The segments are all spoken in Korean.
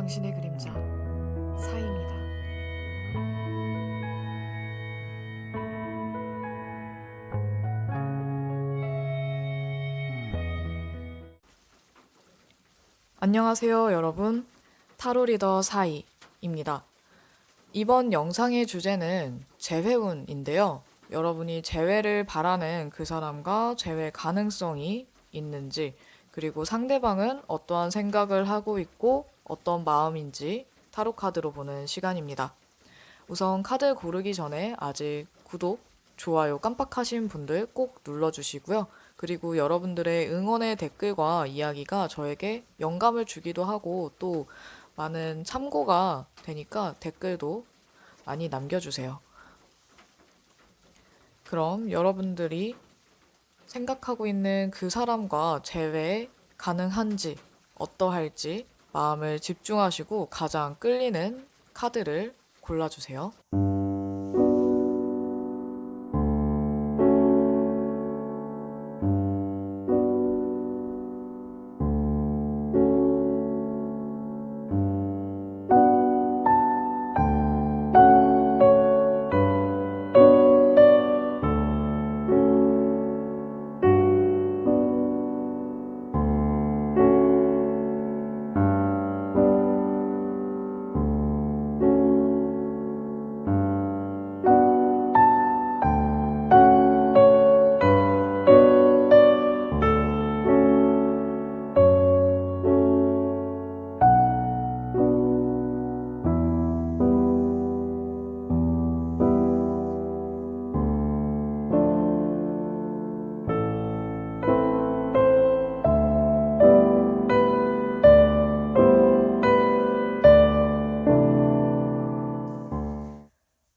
당신의 그림자 사이입니다. 안녕하세요, 여러분. 타로 리더 사이입니다. 이번 영상의 주제는 재회운인데요. 여러분이 재회를 바라는 그 사람과 재회 가능성이 있는지, 그리고 상대방은 어떠한 생각을 하고 있고 어떤 마음인지 타로 카드로 보는 시간입니다. 우선 카드 고르기 전에 아직 구독, 좋아요 깜빡하신 분들 꼭 눌러주시고요. 그리고 여러분들의 응원의 댓글과 이야기가 저에게 영감을 주기도 하고 또 많은 참고가 되니까 댓글도 많이 남겨주세요. 그럼 여러분들이 생각하고 있는 그 사람과 재회 가능한지, 어떠할지 마음을 집중하시고 가장 끌리는 카드를 골라주세요.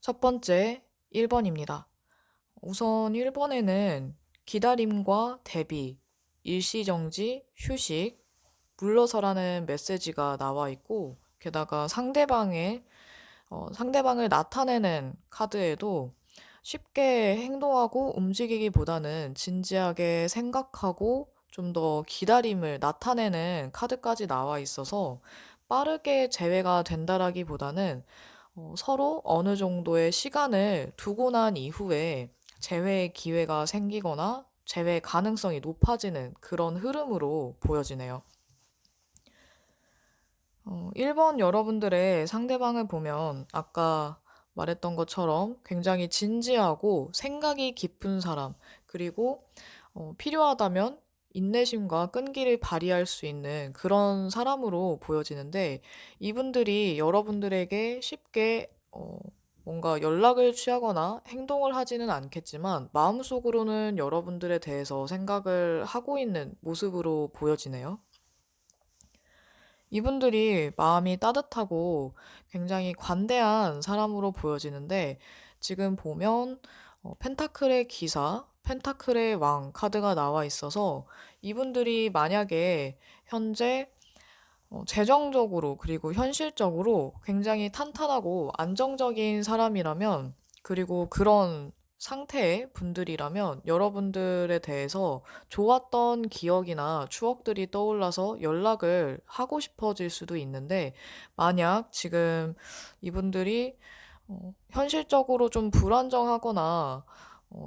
첫 번째, 1번입니다. 우선 1번에는 기다림과 대비, 일시정지, 휴식, 물러서라는 메시지가 나와 있고, 게다가 상대방을 나타내는 카드에도 쉽게 행동하고 움직이기보다는 진지하게 생각하고 좀 더 기다림을 나타내는 카드까지 나와 있어서 빠르게 재회가 된다라기보다는 서로 어느 정도의 시간을 두고 난 이후에 재회의 기회가 생기거나 재회 가능성이 높아지는 그런 흐름으로 보여지네요. 1번 여러분들의 상대방을 보면 아까 말했던 것처럼 굉장히 진지하고 생각이 깊은 사람, 그리고 필요하다면 인내심과 끈기를 발휘할 수 있는 그런 사람으로 보여지는데, 이분들이 여러분들에게 쉽게 뭔가 연락을 취하거나 행동을 하지는 않겠지만 마음속으로는 여러분들에 대해서 생각을 하고 있는 모습으로 보여지네요. 이분들이 마음이 따뜻하고 굉장히 관대한 사람으로 보여지는데, 지금 보면 펜타클의 기사, 펜타클의 왕 카드가 나와 있어서 이분들이 만약에 현재 재정적으로 그리고 현실적으로 굉장히 탄탄하고 안정적인 사람이라면, 그리고 그런 상태의 분들이라면 여러분들에 대해서 좋았던 기억이나 추억들이 떠올라서 연락을 하고 싶어질 수도 있는데, 만약 지금 이분들이 현실적으로 좀 불안정하거나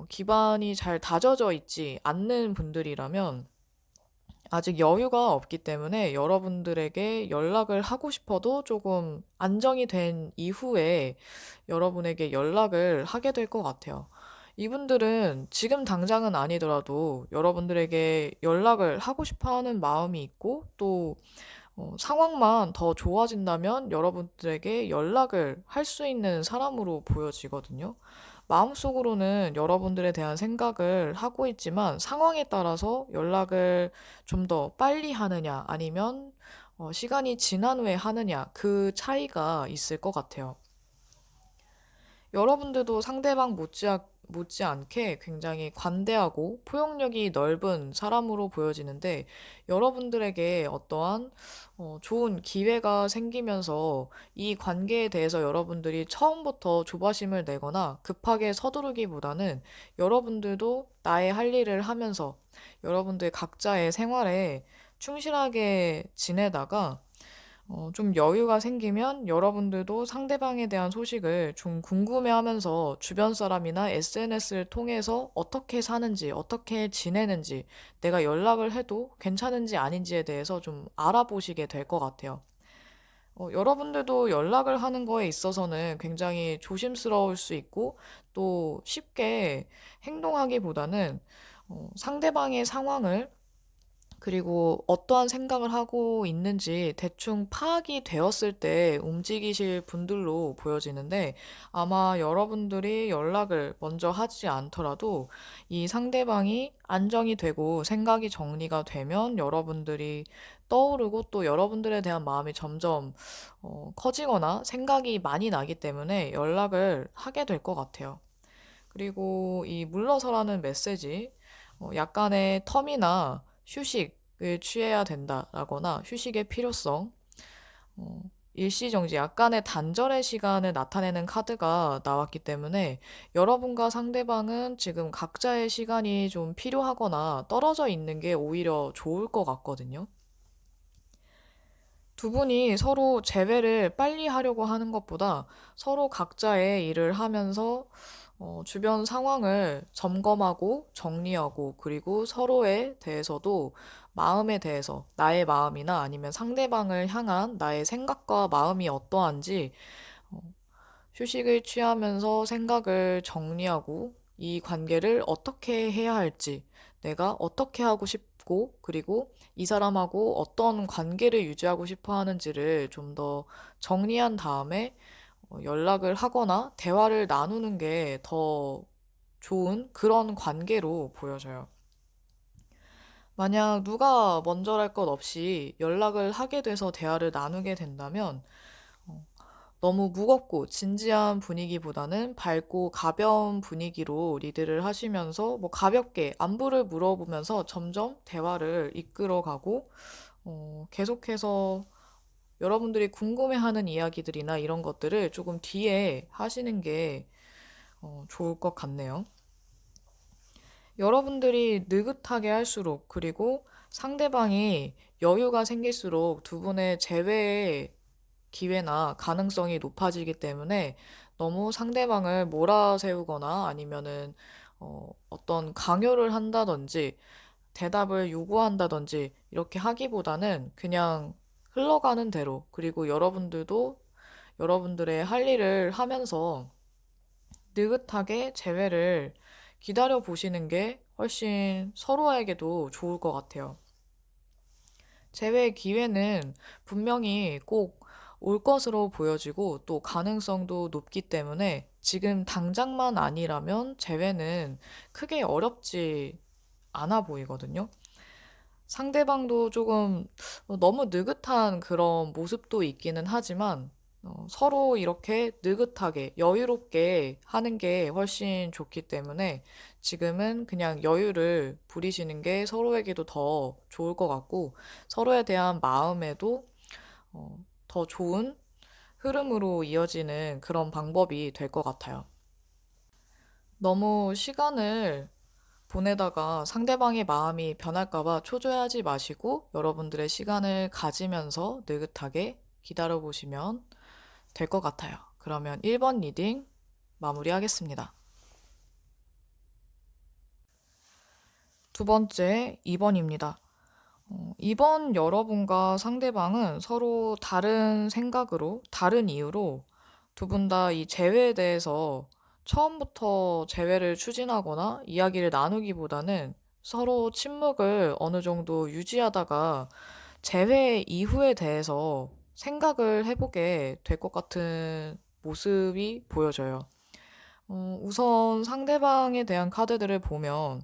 기반이 잘 다져져 있지 않는 분들이라면 아직 여유가 없기 때문에 여러분들에게 연락을 하고 싶어도 조금 안정이 된 이후에 여러분에게 연락을 하게 될 것 같아요. 이분들은 지금 당장은 아니더라도 여러분들에게 연락을 하고 싶어 하는 마음이 있고, 또 상황만 더 좋아진다면 여러분들에게 연락을 할 수 있는 사람으로 보여지거든요. 마음속으로는 여러분들에 대한 생각을 하고 있지만 상황에 따라서 연락을 좀 더 빨리 하느냐 아니면 시간이 지난 후에 하느냐, 그 차이가 있을 것 같아요. 여러분들도 상대방 못지않게 굉장히 관대하고 포용력이 넓은 사람으로 보여지는데, 여러분들에게 어떠한 좋은 기회가 생기면서 이 관계에 대해서 여러분들이 처음부터 조바심을 내거나 급하게 서두르기보다는 여러분들도 나의 할 일을 하면서 여러분들 각자의 생활에 충실하게 지내다가 좀 여유가 생기면 여러분들도 상대방에 대한 소식을 좀 궁금해하면서 주변 사람이나 SNS를 통해서 어떻게 사는지, 어떻게 지내는지, 내가 연락을 해도 괜찮은지 아닌지에 대해서 좀 알아보시게 될 것 같아요. 여러분들도 연락을 하는 거에 있어서는 굉장히 조심스러울 수 있고 또 쉽게 행동하기보다는 상대방의 상황을 그리고 어떠한 생각을 하고 있는지 대충 파악이 되었을 때 움직이실 분들로 보여지는데 아마 여러분들이 연락을 먼저 하지 않더라도 이 상대방이 안정이 되고 생각이 정리가 되면 여러분들이 떠오르고 또 여러분들에 대한 마음이 점점 커지거나 생각이 많이 나기 때문에 연락을 하게 될 것 같아요. 그리고 이 물러서라는 메시지, 약간의 텀이나 휴식을 취해야 된다라거나 휴식의 필요성, 어, 일시정지, 약간의 단절의 시간을 나타내는 카드가 나왔기 때문에 여러분과 상대방은 지금 각자의 시간이 좀 필요하거나 떨어져 있는 게 오히려 좋을 것 같거든요. 두 분이 서로 재회를 빨리 하려고 하는 것보다 서로 각자의 일을 하면서 주변 상황을 점검하고 정리하고 그리고 서로에 대해서도 마음에 대해서 나의 마음이나 아니면 상대방을 향한 나의 생각과 마음이 어떠한지 어, 휴식을 취하면서 생각을 정리하고 이 관계를 어떻게 해야 할지, 내가 어떻게 하고 싶고, 그리고 이 사람하고 어떤 관계를 유지하고 싶어 하는지를 좀 더 정리한 다음에 연락을 하거나 대화를 나누는 게 더 좋은 그런 관계로 보여져요. 만약 누가 먼저랄 것 없이 연락을 하게 돼서 대화를 나누게 된다면 너무 무겁고 진지한 분위기보다는 밝고 가벼운 분위기로 리드를 하시면서 뭐 가볍게 안부를 물어보면서 점점 대화를 이끌어가고 계속해서 여러분들이 궁금해하는 이야기들이나 이런 것들을 조금 뒤에 하시는 게 좋을 것 같네요. 여러분들이 느긋하게 할수록 그리고 상대방이 여유가 생길수록 두 분의 재회의 기회나 가능성이 높아지기 때문에 너무 상대방을 몰아세우거나 아니면은 어떤 강요를 한다든지 대답을 요구한다든지 이렇게 하기보다는 그냥 흘러가는 대로 그리고 여러분들도 여러분들의 할 일을 하면서 느긋하게 재회를 기다려 보시는 게 훨씬 서로에게도 좋을 것 같아요. 재회 기회는 분명히 꼭 올 것으로 보여지고 또 가능성도 높기 때문에 지금 당장만 아니라면 재회는 크게 어렵지 않아 보이거든요. 상대방도 조금 너무 느긋한 그런 모습도 있기는 하지만 서로 이렇게 느긋하게 여유롭게 하는 게 훨씬 좋기 때문에 지금은 그냥 여유를 부리시는 게 서로에게도 더 좋을 것 같고 서로에 대한 마음에도 더 좋은 흐름으로 이어지는 그런 방법이 될 것 같아요. 너무 시간을 보내다가 상대방의 마음이 변할까봐 초조해하지 마시고 여러분들의 시간을 가지면서 느긋하게 기다려 보시면 될 것 같아요. 그러면 1번 리딩 마무리하겠습니다. 두 번째, 2번입니다. 2번 여러분과 상대방은 서로 다른 생각으로, 다른 이유로 두 분 다 이 재회에 대해서 처음부터 재회를 추진하거나 이야기를 나누기보다는 서로 침묵을 어느 정도 유지하다가 재회 이후에 대해서 생각을 해보게 될 것 같은 모습이 보여져요. 우선 상대방에 대한 카드들을 보면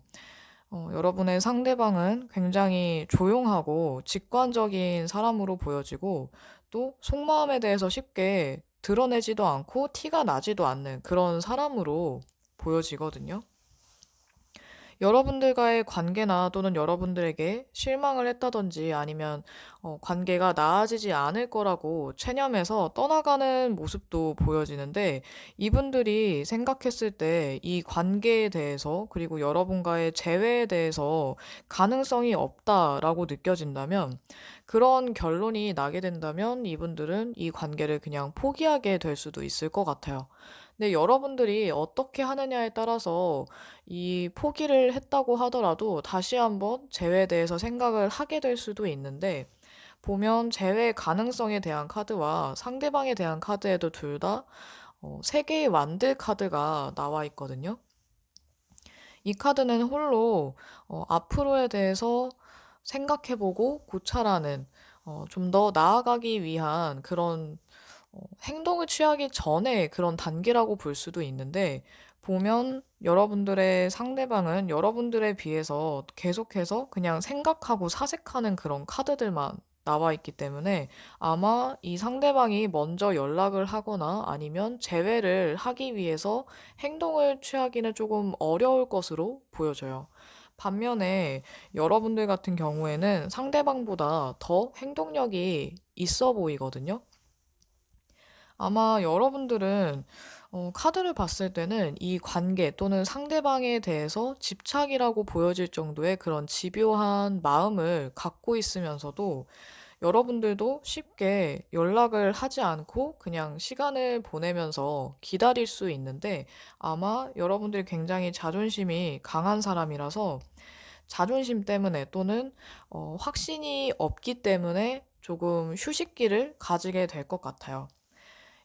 여러분의 상대방은 굉장히 조용하고 직관적인 사람으로 보여지고 또 속마음에 대해서 쉽게 드러내지도 않고 티가 나지도 않는 그런 사람으로 보여지거든요. 여러분들과의 관계나 또는 여러분들에게 실망을 했다든지 아니면 관계가 나아지지 않을 거라고 체념해서 떠나가는 모습도 보여지는데 이분들이 생각했을 때 이 관계에 대해서 그리고 여러분과의 재회에 대해서 가능성이 없다라고 느껴진다면 그런 결론이 나게 된다면 이분들은 이 관계를 그냥 포기하게 될 수도 있을 것 같아요. 근데 여러분들이 어떻게 하느냐에 따라서 이 포기를 했다고 하더라도 다시 한번 재회에 대해서 생각을 하게 될 수도 있는데, 보면 재회 가능성에 대한 카드와 상대방에 대한 카드에도 둘 다 세 개의 완들 카드가 나와 있거든요. 이 카드는 홀로 앞으로에 대해서 생각해보고 고찰하는 좀 더 나아가기 위한 그런 행동을 취하기 전에 그런 단계라고 볼 수도 있는데, 보면 여러분들의 상대방은 여러분들에 비해서 계속해서 그냥 생각하고 사색하는 그런 카드들만 나와 있기 때문에 아마 이 상대방이 먼저 연락을 하거나 아니면 재회를 하기 위해서 행동을 취하기는 조금 어려울 것으로 보여져요. 반면에 여러분들 같은 경우에는 상대방보다 더 행동력이 있어 보이거든요. 아마 여러분들은 카드를 봤을 때는 이 관계 또는 상대방에 대해서 집착이라고 보여질 정도의 그런 집요한 마음을 갖고 있으면서도 여러분들도 쉽게 연락을 하지 않고 그냥 시간을 보내면서 기다릴 수 있는데 아마 여러분들이 굉장히 자존심이 강한 사람이라서 자존심 때문에 또는 확신이 없기 때문에 조금 휴식기를 가지게 될 것 같아요.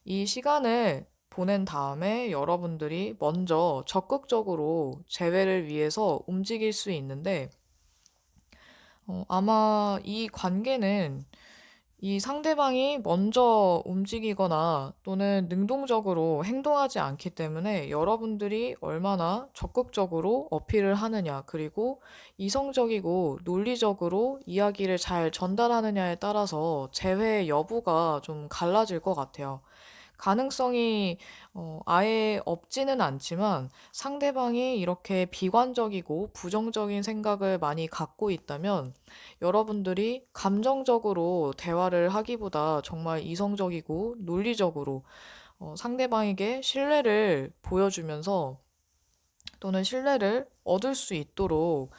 이 시간을 보낸 다음에 여러분들이 먼저 적극적으로 재회를 위해서 움직일 수 있는데, 아마 이 관계는 이 상대방이 먼저 움직이거나 또는 능동적으로 행동하지 않기 때문에 여러분들이 얼마나 적극적으로 어필을 하느냐, 그리고 이성적이고 논리적으로 이야기를 잘 전달하느냐에 따라서 재회 여부가 좀 갈라질 것 같아요. 가능성이 아예 없지는 않지만 상대방이 이렇게 비관적이고 부정적인 생각을 많이 갖고 있다면 여러분들이 감정적으로 대화를 하기보다 정말 이성적이고 논리적으로 상대방에게 신뢰를 보여주면서 또는 신뢰를 얻을 수 있도록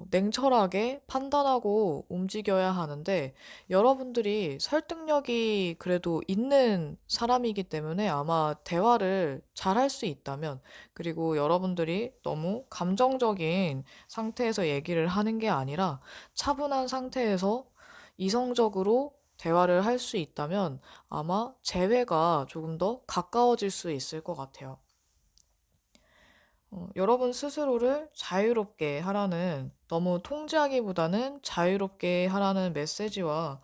냉철하게 판단하고 움직여야 하는데 여러분들이 설득력이 그래도 있는 사람이기 때문에 아마 대화를 잘 할 수 있다면 그리고 여러분들이 너무 감정적인 상태에서 얘기를 하는 게 아니라 차분한 상태에서 이성적으로 대화를 할 수 있다면 아마 재회가 조금 더 가까워질 수 있을 것 같아요. 여러분 스스로를 자유롭게 하라는, 너무 통제하기보다는 자유롭게 하라는 메시지와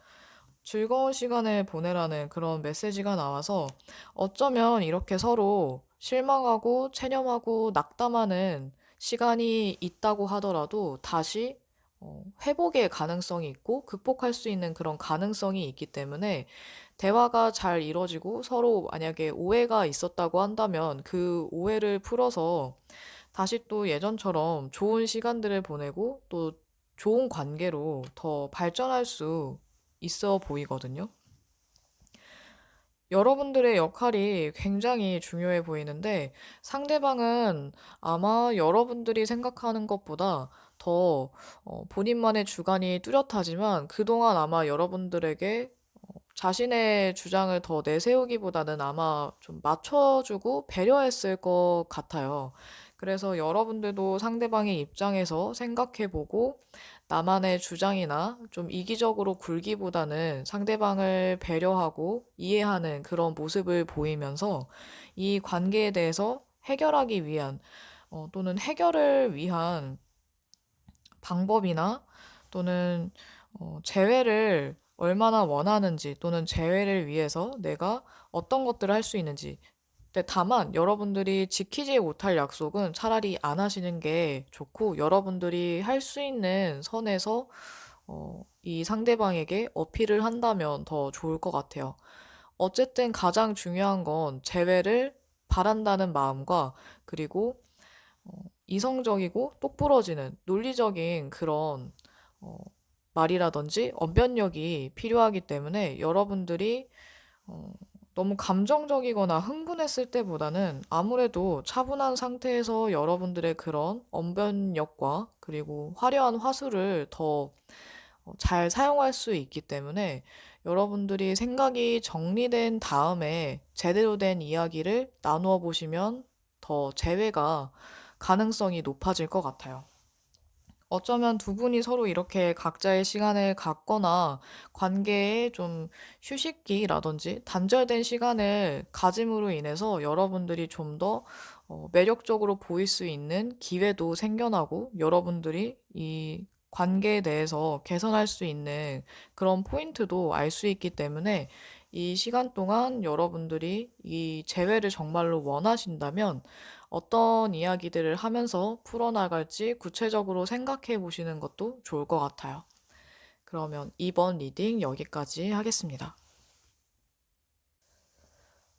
즐거운 시간을 보내라는 그런 메시지가 나와서 어쩌면 이렇게 서로 실망하고 체념하고 낙담하는 시간이 있다고 하더라도 다시 회복의 가능성이 있고 극복할 수 있는 그런 가능성이 있기 때문에 대화가 잘 이루어지고 서로 만약에 오해가 있었다고 한다면 그 오해를 풀어서 다시 또 예전처럼 좋은 시간들을 보내고 또 좋은 관계로 더 발전할 수 있어 보이거든요. 여러분들의 역할이 굉장히 중요해 보이는데 상대방은 아마 여러분들이 생각하는 것보다 더 본인만의 주관이 뚜렷하지만 그동안 아마 여러분들에게 자신의 주장을 더 내세우기보다는 아마 좀 맞춰주고 배려했을 것 같아요. 그래서 여러분들도 상대방의 입장에서 생각해보고 나만의 주장이나 좀 이기적으로 굴기보다는 상대방을 배려하고 이해하는 그런 모습을 보이면서 이 관계에 대해서 해결하기 위한 또는 해결을 위한 방법이나 또는 재회를 얼마나 원하는지 또는 재회를 위해서 내가 어떤 것들을 할 수 있는지. 근데 다만 여러분들이 지키지 못할 약속은 차라리 안 하시는 게 좋고 여러분들이 할 수 있는 선에서 이 상대방에게 어필을 한다면 더 좋을 것 같아요. 어쨌든 가장 중요한 건 재회를 바란다는 마음과 그리고 이성적이고 똑부러지는 논리적인 그런 어, 말이라든지 언변력이 필요하기 때문에 여러분들이 어, 너무 감정적이거나 흥분했을 때보다는 아무래도 차분한 상태에서 여러분들의 그런 언변력과 그리고 화려한 화술을 더 잘 사용할 수 있기 때문에 여러분들이 생각이 정리된 다음에 제대로 된 이야기를 나누어 보시면 더 재회가 가능성이 높아질 것 같아요. 어쩌면 두 분이 서로 이렇게 각자의 시간을 갖거나 관계에 좀 휴식기라든지 단절된 시간을 가짐으로 인해서 여러분들이 좀 더 매력적으로 보일 수 있는 기회도 생겨나고 여러분들이 이 관계에 대해서 개선할 수 있는 그런 포인트도 알 수 있기 때문에 이 시간 동안 여러분들이 이 재회를 정말로 원하신다면 어떤 이야기들을 하면서 풀어나갈지 구체적으로 생각해 보시는 것도 좋을 것 같아요. 그러면 이번 리딩 여기까지 하겠습니다.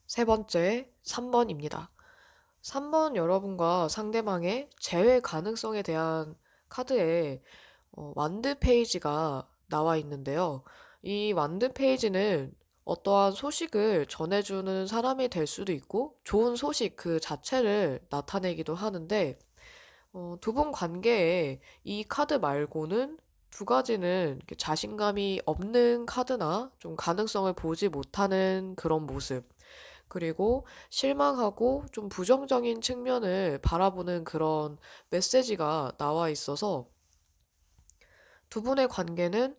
세 번째, 3번입니다. 3번 여러분과 상대방의 재회 가능성에 대한 카드에 완드 페이지가 나와 있는데요. 이 완드 페이지는 어떠한 소식을 전해주는 사람이 될 수도 있고, 좋은 소식 그 자체를 나타내기도 하는데, 두 분 관계에 이 카드 말고는 두 가지는 이렇게 자신감이 없는 카드나 좀 가능성을 보지 못하는 그런 모습, 그리고 실망하고 좀 부정적인 측면을 바라보는 그런 메시지가 나와 있어서 두 분의 관계는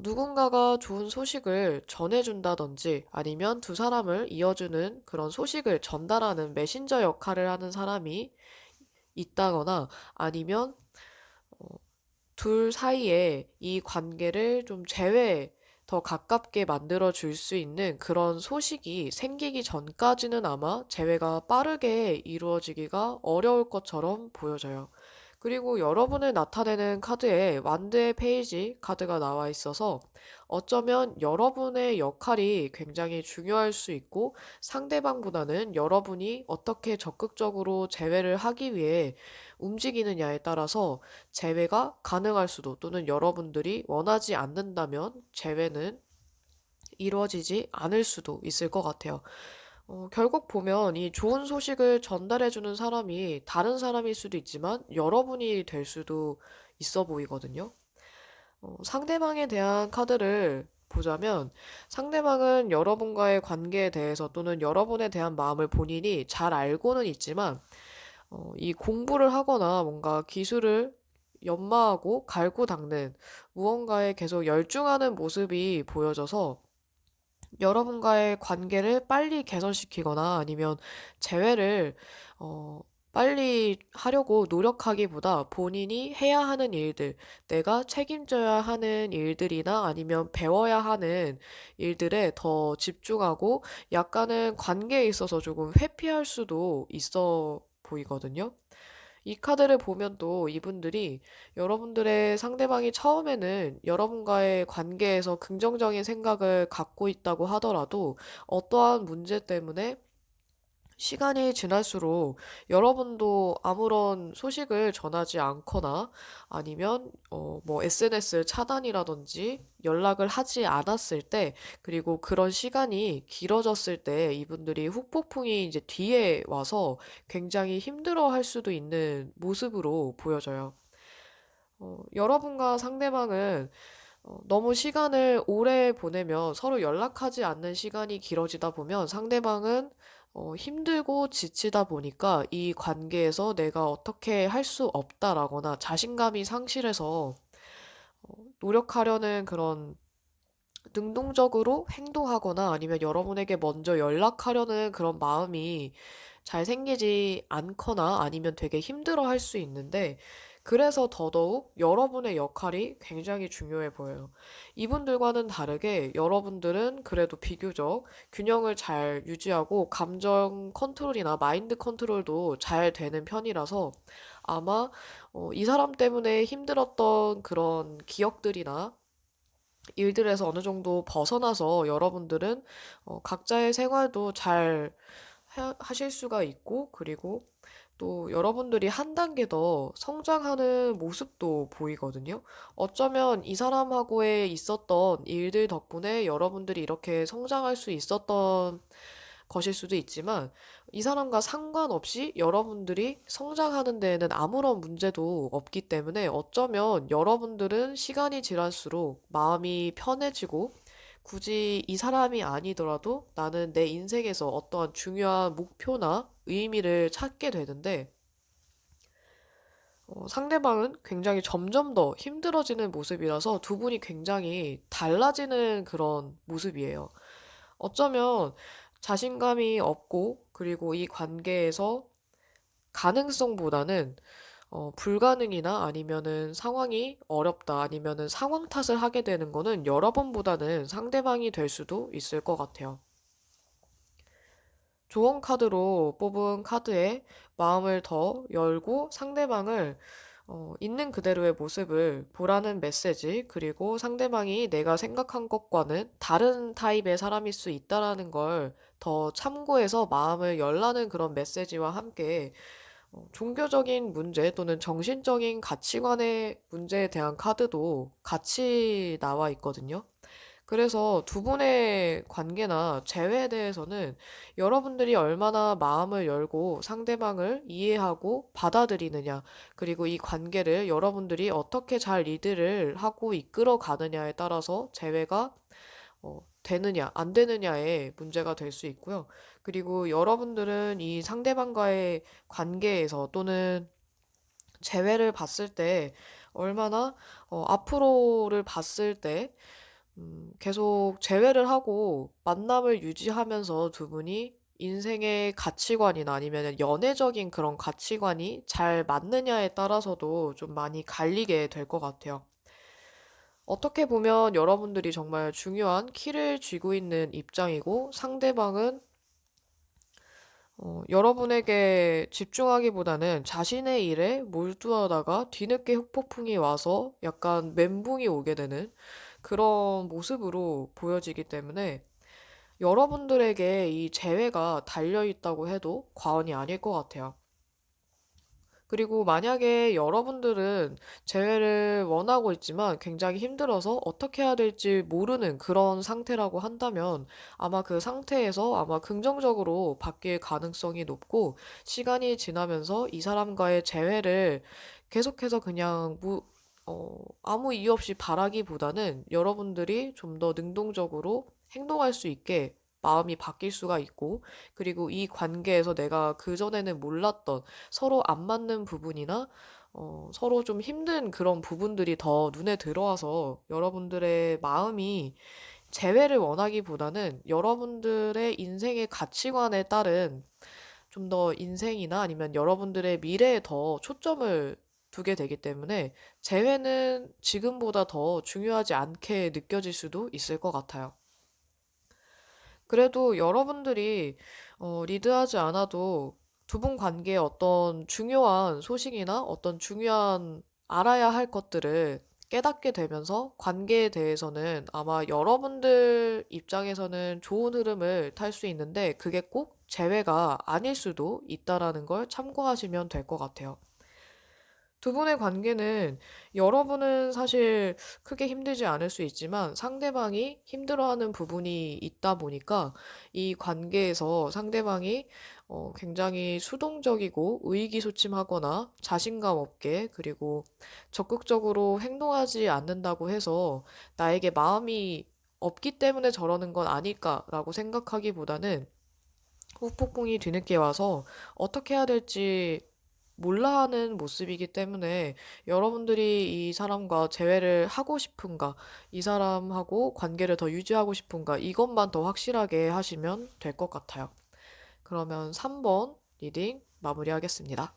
누군가가 좋은 소식을 전해준다든지 아니면 두 사람을 이어주는 그런 소식을 전달하는 메신저 역할을 하는 사람이 있다거나 아니면 어, 둘 사이에 이 관계를 좀 더 가깝게 만들어 줄 수 있는 그런 소식이 생기기 전까지는 아마 재회가 빠르게 이루어지기가 어려울 것처럼 보여져요. 그리고 여러분을 나타내는 카드에 완드의 페이지 카드가 나와 있어서 어쩌면 여러분의 역할이 굉장히 중요할 수 있고 상대방보다는 여러분이 어떻게 적극적으로 재회를 하기 위해 움직이느냐에 따라서 재회가 가능할 수도 또는 여러분들이 원하지 않는다면 재회는 이루어지지 않을 수도 있을 것 같아요. 결국 보면 이 좋은 소식을 전달해주는 사람이 다른 사람일 수도 있지만 여러분이 될 수도 있어 보이거든요. 상대방에 대한 카드를 보자면 상대방은 여러분과의 관계에 대해서 또는 여러분에 대한 마음을 본인이 잘 알고는 있지만 이 공부를 하거나 뭔가 기술을 연마하고 갈고 닦는 무언가에 계속 열중하는 모습이 보여져서 여러분과의 관계를 빨리 개선시키거나 아니면 재회를 어, 빨리 하려고 노력하기보다 본인이 해야 하는 일들, 내가 책임져야 하는 일들이나 아니면 배워야 하는 일들에 더 집중하고 약간은 관계에 있어서 조금 회피할 수도 있어 보이거든요. 이 카드를 보면 또 이분들이 여러분들의 상대방이 처음에는 여러분과의 관계에서 긍정적인 생각을 갖고 있다고 하더라도 어떠한 문제 때문에 시간이 지날수록 여러분도 아무런 소식을 전하지 않거나 아니면 뭐 SNS 차단이라든지 연락을 하지 않았을 때 그리고 그런 시간이 길어졌을 때 이분들이 후폭풍이 이제 뒤에 와서 굉장히 힘들어 할 수도 있는 모습으로 보여져요. 여러분과 상대방은 너무 시간을 오래 보내면 서로 연락하지 않는 시간이 길어지다 보면 상대방은 힘들고 지치다 보니까 이 관계에서 내가 어떻게 할 수 없다라거나 자신감이 상실해서 노력하려는 그런 능동적으로 행동하거나 아니면 여러분에게 먼저 연락하려는 그런 마음이 잘 생기지 않거나 아니면 되게 힘들어 할 수 있는데 그래서 더더욱 여러분의 역할이 굉장히 중요해 보여요. 이분들과는 다르게 여러분들은 그래도 비교적 균형을 잘 유지하고 감정 컨트롤이나 마인드 컨트롤도 잘 되는 편이라서 아마 이 사람 때문에 힘들었던 그런 기억들이나 일들에서 어느 정도 벗어나서 여러분들은 각자의 생활도 잘 하실 수가 있고, 그리고 또 여러분들이 한 단계 더 성장하는 모습도 보이거든요. 어쩌면 이 사람하고의 있었던 일들 덕분에 여러분들이 이렇게 성장할 수 있었던 것일 수도 있지만 이 사람과 상관없이 여러분들이 성장하는 데에는 아무런 문제도 없기 때문에 어쩌면 여러분들은 시간이 지날수록 마음이 편해지고 굳이 이 사람이 아니더라도 나는 내 인생에서 어떠한 중요한 목표나 의미를 찾게 되는데 상대방은 굉장히 점점 더 힘들어지는 모습이라서 두 분이 굉장히 달라지는 그런 모습이에요. 어쩌면 자신감이 없고 그리고 이 관계에서 가능성보다는 불가능이나 아니면은 상황이 어렵다 아니면은 상황 탓을 하게 되는 거는 여러분보다는 상대방이 될 수도 있을 것 같아요. 조언 카드로 뽑은 카드에 마음을 더 열고 상대방을 있는 그대로의 모습을 보라는 메시지, 그리고 상대방이 내가 생각한 것과는 다른 타입의 사람일 수 있다라는 걸 더 참고해서 마음을 열라는 그런 메시지와 함께 종교적인 문제 또는 정신적인 가치관의 문제에 대한 카드도 같이 나와 있거든요. 그래서 두 분의 관계나 재회에 대해서는 여러분들이 얼마나 마음을 열고 상대방을 이해하고 받아들이느냐, 그리고 이 관계를 여러분들이 어떻게 잘 리드를 하고 이끌어 가느냐에 따라서 재회가 되느냐, 안 되느냐의 문제가 될 수 있고요. 그리고 여러분들은 이 상대방과의 관계에서 또는 재회를 봤을 때 얼마나 앞으로를 봤을 때 계속 재회를 하고 만남을 유지하면서 두 분이 인생의 가치관이나 아니면 연애적인 그런 가치관이 잘 맞느냐에 따라서도 좀 많이 갈리게 될 것 같아요. 어떻게 보면 여러분들이 정말 중요한 키를 쥐고 있는 입장이고 상대방은 여러분에게 집중하기보다는 자신의 일에 몰두하다가 뒤늦게 후폭풍이 와서 약간 멘붕이 오게 되는 그런 모습으로 보여지기 때문에 여러분들에게 이 재회가 달려있다고 해도 과언이 아닐 것 같아요. 그리고 만약에 여러분들은 재회를 원하고 있지만 굉장히 힘들어서 어떻게 해야 될지 모르는 그런 상태라고 한다면 아마 그 상태에서 아마 긍정적으로 바뀔 가능성이 높고 시간이 지나면서 이 사람과의 재회를 계속해서 그냥 아무 이유 없이 바라기보다는 여러분들이 좀 더 능동적으로 행동할 수 있게 마음이 바뀔 수가 있고, 그리고 이 관계에서 내가 그전에는 몰랐던 서로 안 맞는 부분이나 서로 좀 힘든 그런 부분들이 더 눈에 들어와서 여러분들의 마음이 재회를 원하기보다는 여러분들의 인생의 가치관에 따른 좀 더 인생이나 아니면 여러분들의 미래에 더 초점을 두게 되기 때문에 재회는 지금보다 더 중요하지 않게 느껴질 수도 있을 것 같아요. 그래도 여러분들이 리드하지 않아도 두 분 관계에 어떤 중요한 소식이나 어떤 중요한 알아야 할 것들을 깨닫게 되면서 관계에 대해서는 아마 여러분들 입장에서는 좋은 흐름을 탈 수 있는데 그게 꼭 재회가 아닐 수도 있다라는 걸 참고하시면 될 것 같아요. 두 분의 관계는 여러분은 사실 크게 힘들지 않을 수 있지만 상대방이 힘들어하는 부분이 있다 보니까 이 관계에서 상대방이 굉장히 수동적이고 의기소침하거나 자신감 없게 그리고 적극적으로 행동하지 않는다고 해서 나에게 마음이 없기 때문에 저러는 건 아닐까라고 생각하기보다는 후폭풍이 뒤늦게 와서 어떻게 해야 될지 몰라 하는 모습이기 때문에 여러분들이 이 사람과 재회를 하고 싶은가, 이 사람하고 관계를 더 유지하고 싶은가, 이것만 더 확실하게 하시면 될 것 같아요. 그러면 3번 리딩 마무리하겠습니다.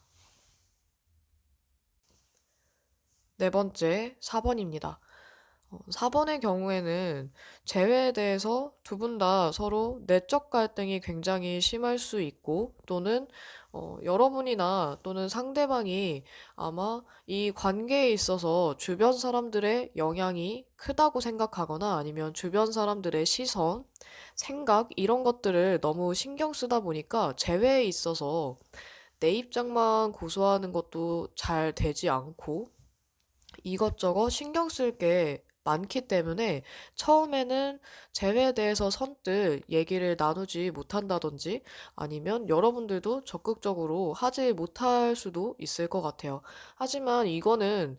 네 번째, 4번입니다. 4번의 경우에는 재회에 대해서 두 분 다 서로 내적 갈등이 굉장히 심할 수 있고 또는 여러분이나 또는 상대방이 아마 이 관계에 있어서 주변 사람들의 영향이 크다고 생각하거나 아니면 주변 사람들의 시선, 생각 이런 것들을 너무 신경 쓰다 보니까 재회에 있어서 내 입장만 고수하는 것도 잘 되지 않고 이것저것 신경 쓸 게 많기 때문에 처음에는 재회에 대해서 선뜻 얘기를 나누지 못한다든지 아니면 여러분들도 적극적으로 하지 못할 수도 있을 것 같아요. 하지만 이거는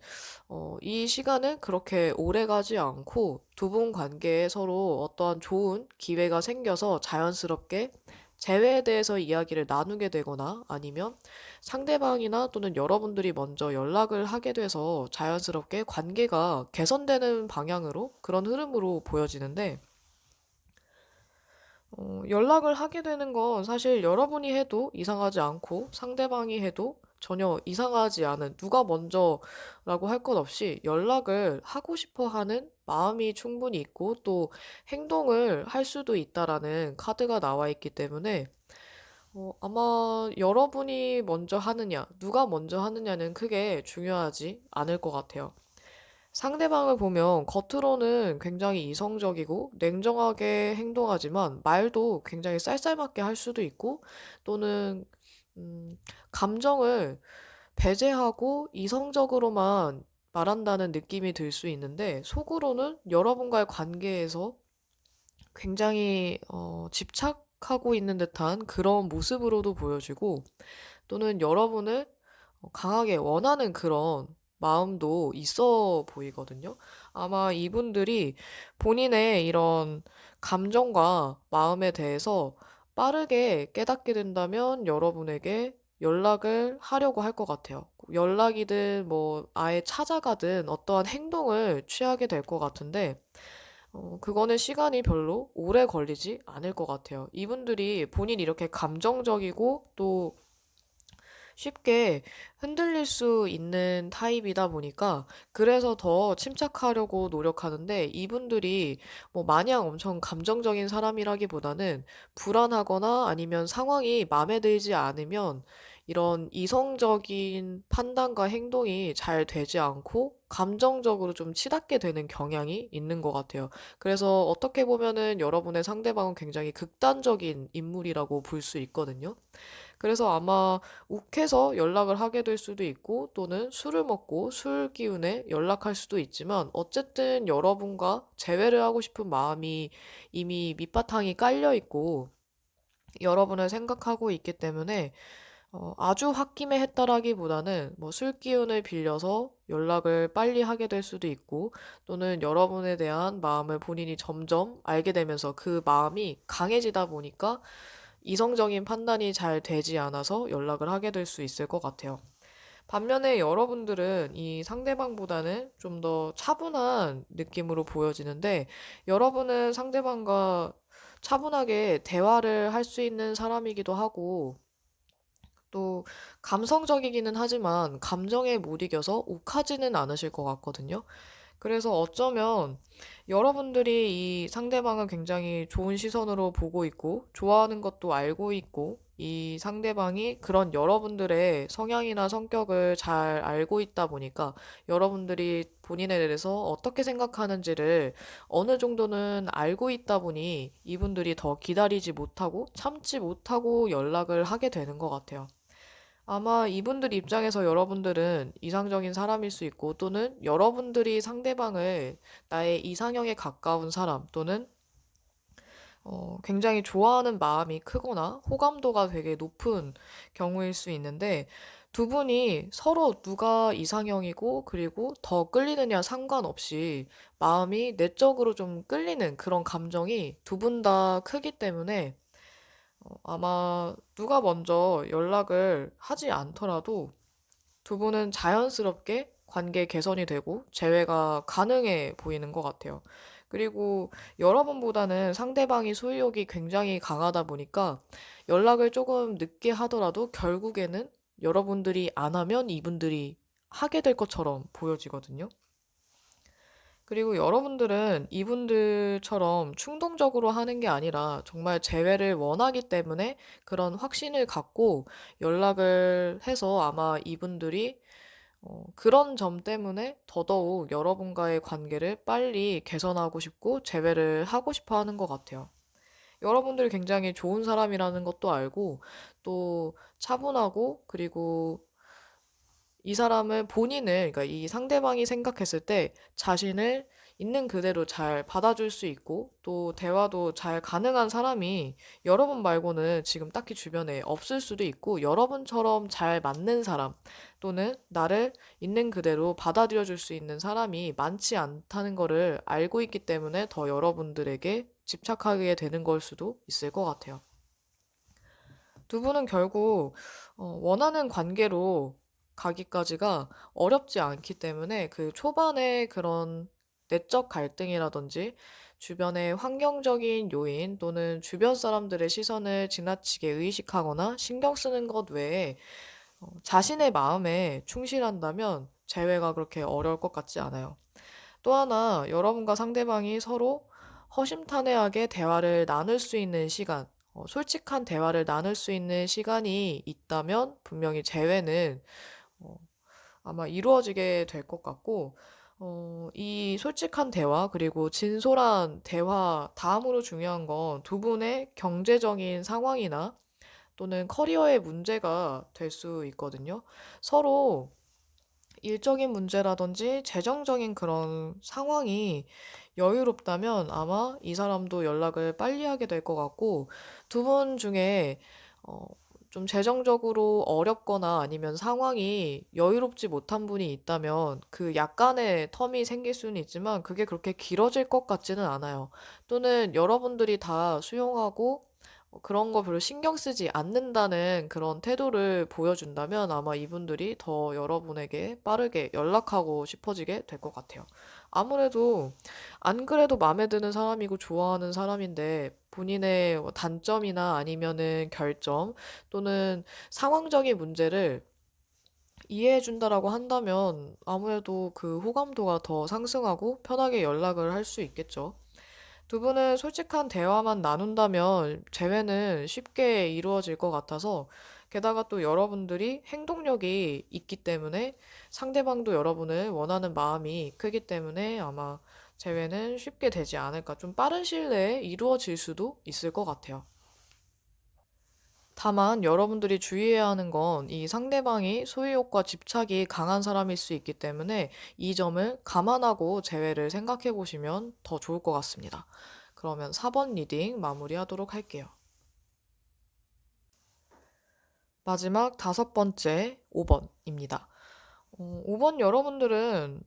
이 시간은 그렇게 오래 가지 않고 두 분 관계에 서로 어떠한 좋은 기회가 생겨서 자연스럽게 재회에 대해서 이야기를 나누게 되거나 아니면 상대방이나 또는 여러분들이 먼저 연락을 하게 돼서 자연스럽게 관계가 개선되는 방향으로 그런 흐름으로 보여지는데, 연락을 하게 되는 건 사실 여러분이 해도 이상하지 않고 상대방이 해도 전혀 이상하지 않은 누가 먼저라고 할 것 없이 연락을 하고 싶어 하는 마음이 충분히 있고 또 행동을 할 수도 있다라는 카드가 나와 있기 때문에 아마 여러분이 먼저 하느냐, 누가 먼저 하느냐는 크게 중요하지 않을 것 같아요. 상대방을 보면 겉으로는 굉장히 이성적이고 냉정하게 행동하지만 말도 굉장히 쌀쌀맞게 할 수도 있고 또는 음, 감정을 배제하고 이성적으로만 말한다는 느낌이 들 수 있는데 속으로는 여러분과의 관계에서 굉장히 집착하고 있는 듯한 그런 모습으로도 보여지고 또는 여러분을 강하게 원하는 그런 마음도 있어 보이거든요. 아마 이분들이 본인의 이런 감정과 마음에 대해서 빠르게 깨닫게 된다면 여러분에게 연락을 하려고 할 것 같아요. 연락이든 뭐 아예 찾아가든 어떠한 행동을 취하게 될 것 같은데 그거는 시간이 별로 오래 걸리지 않을 것 같아요. 이분들이 본인이 이렇게 감정적이고 또 쉽게 흔들릴 수 있는 타입이다 보니까 그래서 더 침착하려고 노력하는데 이분들이 뭐 마냥 엄청 감정적인 사람이라기보다는 불안하거나 아니면 상황이 마음에 들지 않으면 이런 이성적인 판단과 행동이 잘 되지 않고 감정적으로 좀 치닫게 되는 경향이 있는 것 같아요. 그래서 어떻게 보면은 여러분의 상대방은 굉장히 극단적인 인물이라고 볼 수 있거든요. 그래서 아마 욱해서 연락을 하게 될 수도 있고 또는 술을 먹고 술 기운에 연락할 수도 있지만 어쨌든 여러분과 재회를 하고 싶은 마음이 이미 밑바탕이 깔려 있고 여러분을 생각하고 있기 때문에 아주 홧김에 했다라기보다는 뭐 술 기운을 빌려서 연락을 빨리 하게 될 수도 있고 또는 여러분에 대한 마음을 본인이 점점 알게 되면서 그 마음이 강해지다 보니까 이성적인 판단이 잘 되지 않아서 연락을 하게 될 수 있을 것 같아요. 반면에 여러분들은 이 상대방보다는 좀 더 차분한 느낌으로 보여지는데 여러분은 상대방과 차분하게 대화를 할 수 있는 사람이기도 하고 또 감성적이기는 하지만 감정에 못 이겨서 욱하지는 않으실 것 같거든요. 그래서 어쩌면 여러분들이 이 상대방을 굉장히 좋은 시선으로 보고 있고, 좋아하는 것도 알고 있고, 이 상대방이 그런 여러분들의 성향이나 성격을 잘 알고 있다 보니까 여러분들이 본인에 대해서 어떻게 생각하는지를 어느 정도는 알고 있다 보니 이분들이 더 기다리지 못하고 참지 못하고 연락을 하게 되는 것 같아요. 아마 이분들 입장에서 여러분들은 이상적인 사람일 수 있고 또는 여러분들이 상대방을 나의 이상형에 가까운 사람 또는 굉장히 좋아하는 마음이 크거나 호감도가 되게 높은 경우일 수 있는데 두 분이 서로 누가 이상형이고 그리고 더 끌리느냐 상관없이 마음이 내적으로 좀 끌리는 그런 감정이 두 분 다 크기 때문에 아마 누가 먼저 연락을 하지 않더라도 두 분은 자연스럽게 관계 개선이 되고 재회가 가능해 보이는 것 같아요. 그리고 여러분보다는 상대방이 소유욕이 굉장히 강하다 보니까 연락을 조금 늦게 하더라도 결국에는 여러분들이 안 하면 이분들이 하게 될 것처럼 보여지거든요. 그리고 여러분들은 이분들처럼 충동적으로 하는 게 아니라 정말 재회를 원하기 때문에 그런 확신을 갖고 연락을 해서 아마 이분들이 그런 점 때문에 더더욱 여러분과의 관계를 빨리 개선하고 싶고 재회를 하고 싶어 하는 것 같아요. 여러분들이 굉장히 좋은 사람이라는 것도 알고 또 차분하고 그리고 이 사람은 본인을, 그러니까 이 상대방이 생각했을 때 자신을 있는 그대로 잘 받아줄 수 있고 또 대화도 잘 가능한 사람이 여러분 말고는 지금 딱히 주변에 없을 수도 있고 여러분처럼 잘 맞는 사람 또는 나를 있는 그대로 받아들여 줄 수 있는 사람이 많지 않다는 거를 알고 있기 때문에 더 여러분들에게 집착하게 되는 걸 수도 있을 것 같아요. 두 분은 결국 원하는 관계로 가기까지가 어렵지 않기 때문에 그 초반에 그런 내적 갈등이라든지 주변의 환경적인 요인 또는 주변 사람들의 시선을 지나치게 의식하거나 신경 쓰는 것 외에 자신의 마음에 충실한다면 재회가 그렇게 어려울 것 같지 않아요. 또 하나, 여러분과 상대방이 서로 허심탄회하게 대화를 나눌 수 있는 시간, 솔직한 대화를 나눌 수 있는 시간이 있다면 분명히 재회는 어, 아마 이루어지게 될 것 같고, 이 솔직한 대화, 그리고 진솔한 대화, 다음으로 중요한 건 두 분의 경제적인 상황이나 또는 커리어의 문제가 될 수 있거든요. 서로 일적인 문제라든지 재정적인 그런 상황이 여유롭다면 아마 이 사람도 연락을 빨리 하게 될 것 같고 두 분 중에 어, 좀 재정적으로 어렵거나 아니면 상황이 여유롭지 못한 분이 있다면 그 약간의 텀이 생길 수는 있지만 그게 그렇게 길어질 것 같지는 않아요. 또는 여러분들이 다 수용하고 그런 거 별로 신경 쓰지 않는다는 그런 태도를 보여준다면 아마 이분들이 더 여러분에게 빠르게 연락하고 싶어지게 될 것 같아요. 아무래도 안 그래도 마음에 드는 사람이고 좋아하는 사람인데 본인의 뭐 단점이나 아니면은 결점 또는 상황적인 문제를 이해해준다라고 한다면 아무래도 그 호감도가 더 상승하고 편하게 연락을 할 수 있겠죠. 두 분은 솔직한 대화만 나눈다면 재회는 쉽게 이루어질 것 같아서 게다가 또 여러분들이 행동력이 있기 때문에 상대방도 여러분을 원하는 마음이 크기 때문에 아마 재회는 쉽게 되지 않을까. 좀 빠른 시일 내에 이루어질 수도 있을 것 같아요. 다만 여러분들이 주의해야 하는 건 이 상대방이 소유욕과 집착이 강한 사람일 수 있기 때문에 이 점을 감안하고 재회를 생각해 보시면 더 좋을 것 같습니다. 그러면 4번 리딩 마무리하도록 할게요. 마지막 다섯 번째 5번입니다. 5번 여러분들은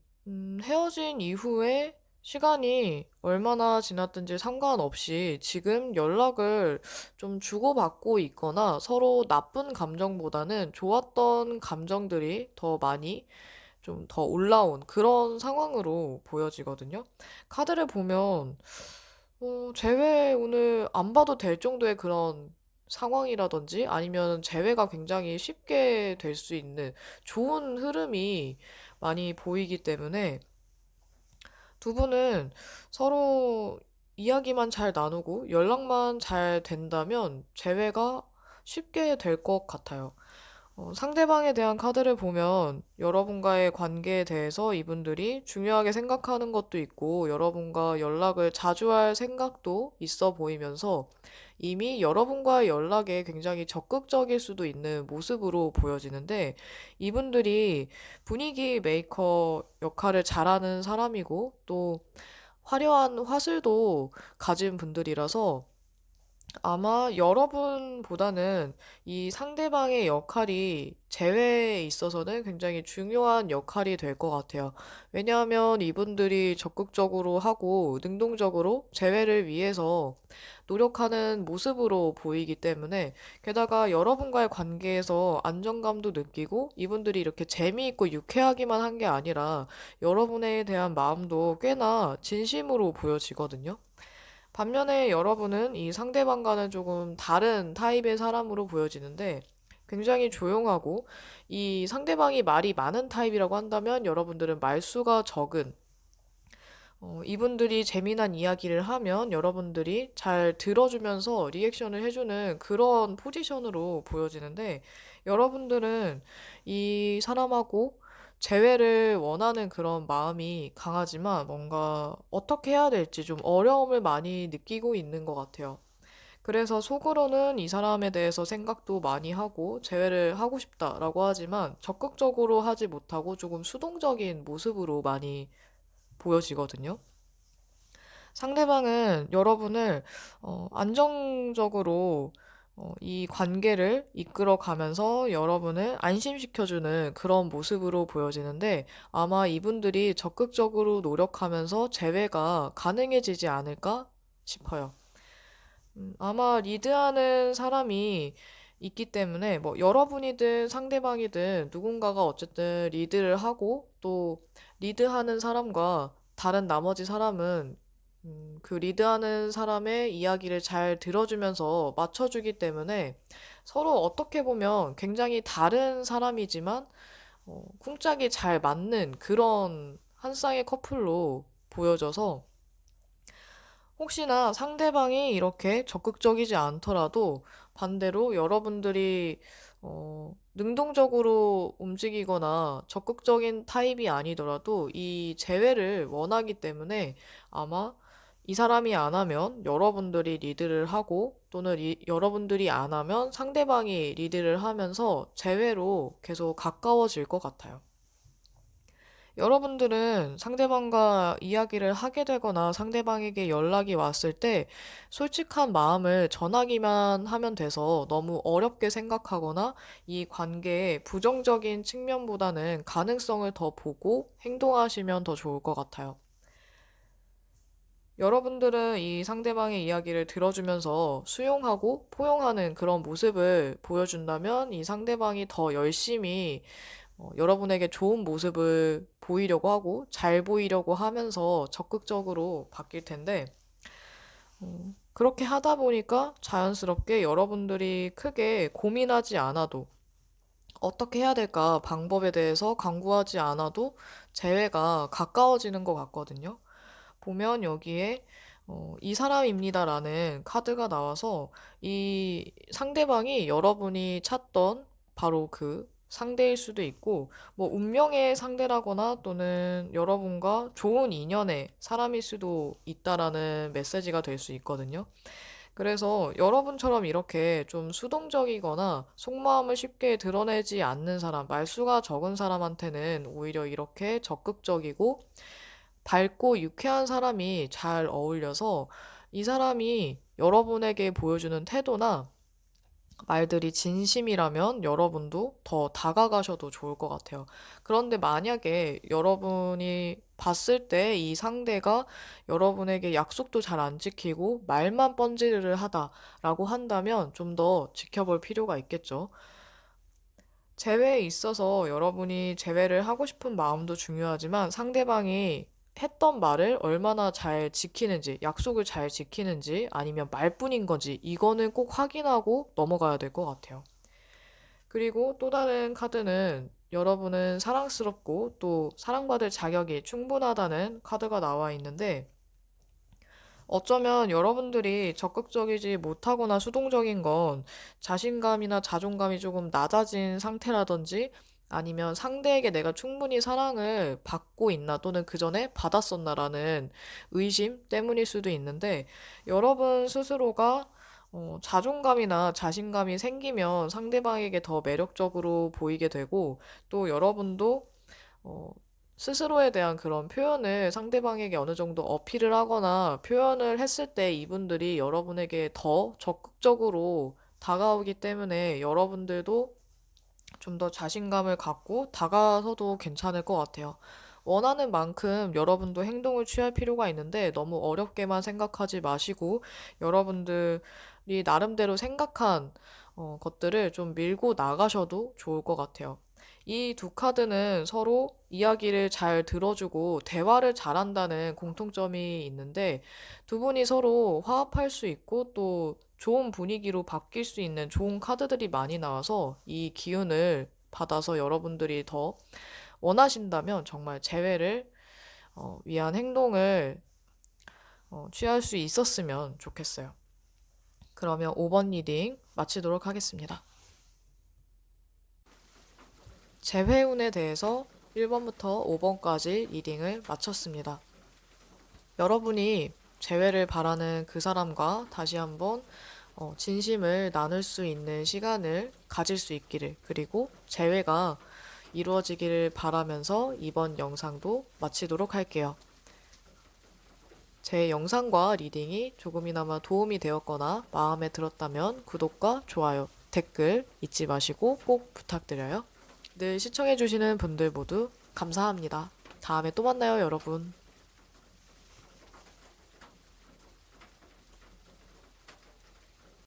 헤어진 이후에 시간이 얼마나 지났든지 상관없이 지금 연락을 좀 주고받고 있거나 서로 나쁜 감정보다는 좋았던 감정들이 더 많이 좀 더 올라온 그런 상황으로 보여지거든요. 카드를 보면 재회 오늘 안 봐도 될 정도의 그런 상황이라든지 아니면 재회가 굉장히 쉽게 될 수 있는 좋은 흐름이 많이 보이기 때문에 두 분은 서로 이야기만 잘 나누고 연락만 잘 된다면 재회가 쉽게 될 것 같아요. 상대방에 대한 카드를 보면 여러분과의 관계에 대해서 이분들이 중요하게 생각하는 것도 있고 여러분과 연락을 자주 할 생각도 있어 보이면서 이미 여러분과의 연락에 굉장히 적극적일 수도 있는 모습으로 보여지는데 이분들이 분위기 메이커 역할을 잘하는 사람이고 또 화려한 화술도 가진 분들이라서 아마 여러분보다는 이 상대방의 역할이 재회에 있어서는 굉장히 중요한 역할이 될 것 같아요. 왜냐하면 이분들이 적극적으로 하고 능동적으로 재회를 위해서 노력하는 모습으로 보이기 때문에 게다가 여러분과의 관계에서 안정감도 느끼고 이분들이 이렇게 재미있고 유쾌하기만 한 게 아니라 여러분에 대한 마음도 꽤나 진심으로 보여지거든요. 반면에 여러분은 이 상대방과는 조금 다른 타입의 사람으로 보여지는데 굉장히 조용하고 이 상대방이 말이 많은 타입이라고 한다면 여러분들은 말수가 적은 이분들이 재미난 이야기를 하면 여러분들이 잘 들어주면서 리액션을 해주는 그런 포지션으로 보여지는데 여러분들은 이 사람하고 재회를 원하는 그런 마음이 강하지만 뭔가 어떻게 해야 될지 좀 어려움을 많이 느끼고 있는 것 같아요. 그래서 속으로는 이 사람에 대해서 생각도 많이 하고 재회를 하고 싶다라고 하지만 적극적으로 하지 못하고 조금 수동적인 모습으로 많이 보여지거든요. 상대방은 여러분을 안정적으로 이 관계를 이끌어 가면서 여러분을 안심시켜주는 그런 모습으로 보여지는데 아마 이분들이 적극적으로 노력하면서 재회가 가능해지지 않을까 싶어요. 아마 리드하는 사람이 있기 때문에 뭐 여러분이든 상대방이든 누군가가 어쨌든 리드를 하고 또 리드하는 사람과 다른 나머지 사람은 그 리드하는 사람의 이야기를 잘 들어주면서 맞춰주기 때문에 서로 어떻게 보면 굉장히 다른 사람이지만 쿵짝이 잘 맞는 그런 한 쌍의 커플로 보여져서 혹시나 상대방이 이렇게 적극적이지 않더라도 반대로 여러분들이 능동적으로 움직이거나 적극적인 타입이 아니더라도 이 재회를 원하기 때문에 아마 이 사람이 안 하면 여러분들이 리드를 하고 또는 여러분들이 안 하면 상대방이 리드를 하면서 재회로 계속 가까워질 것 같아요. 여러분들은 상대방과 이야기를 하게 되거나 상대방에게 연락이 왔을 때 솔직한 마음을 전하기만 하면 돼서 너무 어렵게 생각하거나 이 관계의 부정적인 측면보다는 가능성을 더 보고 행동하시면 더 좋을 것 같아요. 여러분들은 이 상대방의 이야기를 들어주면서 수용하고 포용하는 그런 모습을 보여준다면 이 상대방이 더 열심히 여러분에게 좋은 모습을 보이려고 하고 잘 보이려고 하면서 적극적으로 바뀔 텐데, 그렇게 하다 보니까 자연스럽게 여러분들이 크게 고민하지 않아도 어떻게 해야 될까 방법에 대해서 강구하지 않아도 재회가 가까워지는 것 같거든요. 보면 여기에 이 사람입니다라는 카드가 나와서 이 상대방이 여러분이 찾던 바로 그 상대일 수도 있고, 뭐 운명의 상대라거나 또는 여러분과 좋은 인연의 사람일 수도 있다라는 메시지가 될 수 있거든요. 그래서 여러분처럼 이렇게 좀 수동적이거나 속마음을 쉽게 드러내지 않는 사람, 말수가 적은 사람한테는 오히려 이렇게 적극적이고 밝고 유쾌한 사람이 잘 어울려서 이 사람이 여러분에게 보여주는 태도나 말들이 진심이라면 여러분도 더 다가가셔도 좋을 것 같아요. 그런데 만약에 여러분이 봤을 때 이 상대가 여러분에게 약속도 잘 안 지키고 말만 뻔질을 하다라고 한다면 좀 더 지켜볼 필요가 있겠죠. 재회에 있어서 여러분이 재회를 하고 싶은 마음도 중요하지만 상대방이 했던 말을 얼마나 잘 지키는지, 약속을 잘 지키는지, 아니면 말뿐인 건지, 이거는 꼭 확인하고 넘어가야 될 것 같아요. 그리고 또 다른 카드는 여러분은 사랑스럽고 또 사랑받을 자격이 충분하다는 카드가 나와 있는데, 어쩌면 여러분들이 적극적이지 못하거나 수동적인 건 자신감이나 자존감이 조금 낮아진 상태라든지 아니면 상대에게 내가 충분히 사랑을 받고 있나 또는 그 전에 받았었나라는 의심 때문일 수도 있는데 여러분 스스로가 자존감이나 자신감이 생기면 상대방에게 더 매력적으로 보이게 되고 또 여러분도 어, 스스로에 대한 그런 표현을 상대방에게 어느 정도 어필을 하거나 표현을 했을 때 이분들이 여러분에게 더 적극적으로 다가오기 때문에 여러분들도 좀 더 자신감을 갖고 다가서도 괜찮을 것 같아요. 원하는 만큼 여러분도 행동을 취할 필요가 있는데 너무 어렵게만 생각하지 마시고 여러분들이 나름대로 생각한 것들을 좀 밀고 나가셔도 좋을 것 같아요. 이 두 카드는 서로 이야기를 잘 들어주고 대화를 잘한다는 공통점이 있는데 두 분이 서로 화합할 수 있고 또 좋은 분위기로 바뀔 수 있는 좋은 카드들이 많이 나와서 이 기운을 받아서 여러분들이 더 원하신다면 정말 재회를 위한 행동을 취할 수 있었으면 좋겠어요. 그러면 5번 리딩 마치도록 하겠습니다. 재회운에 대해서 1번부터 5번까지 리딩을 마쳤습니다. 여러분이 재회를 바라는 그 사람과 다시 한번 진심을 나눌 수 있는 시간을 가질 수 있기를, 그리고 재회가 이루어지기를 바라면서 이번 영상도 마치도록 할게요. 제 영상과 리딩이 조금이나마 도움이 되었거나 마음에 들었다면 구독과 좋아요, 댓글 잊지 마시고 꼭 부탁드려요. 늘 시청해주시는 분들 모두 감사합니다. 다음에 또 만나요, 여러분.